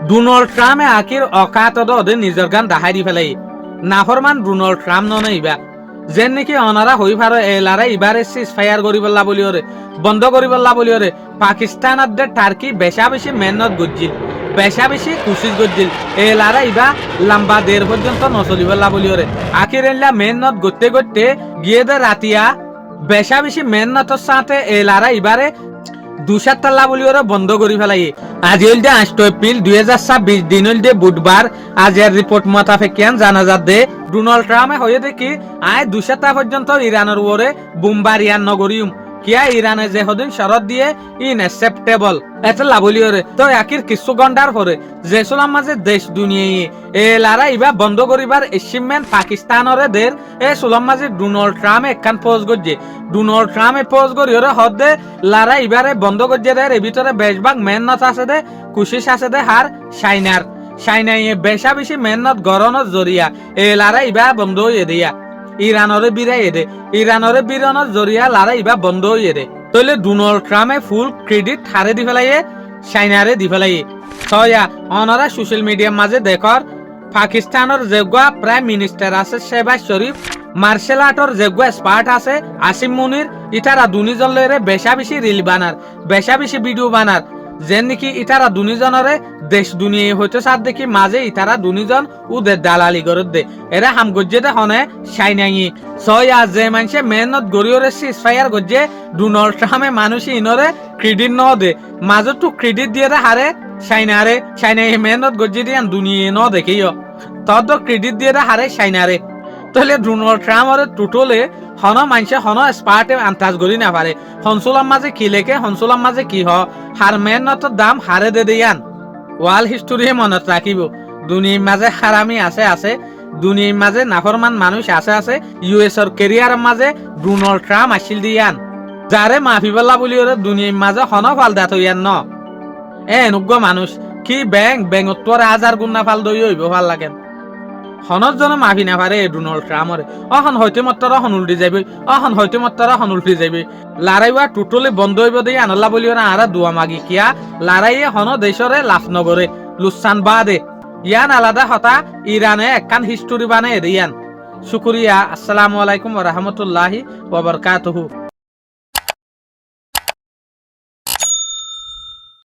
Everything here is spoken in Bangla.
ডোনাল্ড ট্রাম্পে আকির অকাতদ ওদের নিজের গান দাহাই দি ফেলাই নাফরমান ডোনাল্ড ট্রাম্প ননে ইবা যেন নাকি অনারা হই পারে এলারা ইবারে সিজ ফায়ার করি বললা বলি ওরে বন্ধ করি বললা বলি ওরে পাকিস্তান টার্কি বেশা বেশি মেহনত গজ্জিল বেশা বেশি কুশিস গজ্জিল এলারা ইবা লম্বা দের পর্যন্ত নচলি বললা বলি ওরে আখির এলা মেহনত করতে করতে গিয়ে দে রাতিয়া বেশা বেশি মেহনতর সাথে এলারা ইবারে দুশাত্তাল্লা বলি ওরা বন্ধ করি ফেলাই আজ হইল যে 8 এপ্রিল 2026 দিন হইল যে বুধবার আজের রিপোর্ট মোতাবেকিয়ান জানা যাচ্ছে ডোনাল্ড ট্রাম্পে হয়ে দেখি আয় দুশাত্তা পর্যন্ত ইরানের উপরে বোমবারিয়ান নগরিয়ম কিয়া ইরানে যে হদিন শরৎ দিয়ে ইনএক্সেপ্টেবল এত লাভলি ওরে তো একির কিছু ঘন্টার পরে যে সোলাম মাঝে দেশ দুনিয়ায় এ লারা ইবা বন্ধ করিবার এসিমেন্ট পাকিস্তানরে দের এ সোলাম মাঝে ডোনাল্ড ট্রাম্প একখান পোস্ট করছে ডোনাল্ড ট্রাম্পে পোস্ট করি ওরে হদে লারা ইবারে বন্ধ করছে দের এর ভিতরে বেশভাগ মেহনত আছে দে কুশিস আছে দে হার সাইনাই বেশা বেশি মেহনত গরনের জরিয়া এ লারা ইবা বন্ধ হয়ে দিয়া ইরানরে বিরাই দে ইরানরে বিরানোর জরিয়া লারা ইবা বন্ধ হয়ে দে তইলে ডোনাল্ড ট্রাম্পে ফুল ক্রেডিট হারে দি ফেলাইয়ে সাইনারে দি ফেলাইয়ে ছয়া অনারা সোশ্যাল মিডিয়ার মাঝে দেখর পাকিস্তানের যোগ্য প্রাইম মিনিস্টার আছে শেহবাজ শরীফ মার্শাল আর্টর যোগ্য এক্সপার্ট আছে আসিম মুনির ইটারা দুনিজন লয়রে বেশা বেশি রিল বানার বেশা বেশি ভিডিও বানার যেন নাকি ইতারা দুনিজনরে দেশ দুনিয়া হইতে সাথ দেখি মাঝে ইতারা দুনিজন উদের দালালি করে দে এরা হাম গজ্জে দে হনে সাইনাই ছয়া যে মানুষে মেহনত গড়িওরে সিজ ফায়ার গজ্জে ডোনাল্ড ট্রাম্পে মানুষ ইনরে ক্রেডিট ন দে মাঝে তো ক্রেডিট দিয়ে দে হারে সাইনাই মেহনত গজ্জে দিয়ে দুনিয়া ন দেখিও তদ ক্রেডিট দিয়ে দে হারে সাইনারে তাহলে ডোনাল্ড ট্রাম্পরে টোটলে হন মানুষে হন স্পার্টে আন্তাজ করি না পারে হনসুলাম মাঝে কি লেখে হনসুলাম মাঝে কি হ হার মেহনতর দাম হারে দে দিয়ান ওয়াল হিস্টোরি মনত রাখিব দুনিয়ার মাঝে হারামি আছে দুনিয়ার মাঝে নাফরমান মানুষ আছে ইউএস এর কেরিয়ার মাঝে ডোনাল্ড ট্রাম্প আসিল দিয়ান যারে মাফি বল্লা বলি ওরে দুনিয়ার মাঝে হন ফাল দাত হইয়ান ন এনুগ্য মানুষ কি ব্যাং তোর 1000 গুণ না ফাল দই হইব ভাল লাগেন হনত জন মাফি না পারে ডোনাল্ড ট্রাম্পরে অহন হইতে মাত্র হন উল্টি যাবে অহন হইতে মাত্র হন উল্টি যাবে লারাইবা টোটলি বন্ধ হইব দিয়ে আনল্লা বলিও না আরা দুয়া মাগি কিয়া লারাইয়ে হন দেশরে লাভ নগরে লুসান বাদে ইয়ান আলাদা হতা ইরানে একখান হিস্টোরি বানায় দিয়ান শুকরিয়া আসসালামু আলাইকুম ওয়া রাহমাতুল্লাহি ওয়া বারাকাতুহু।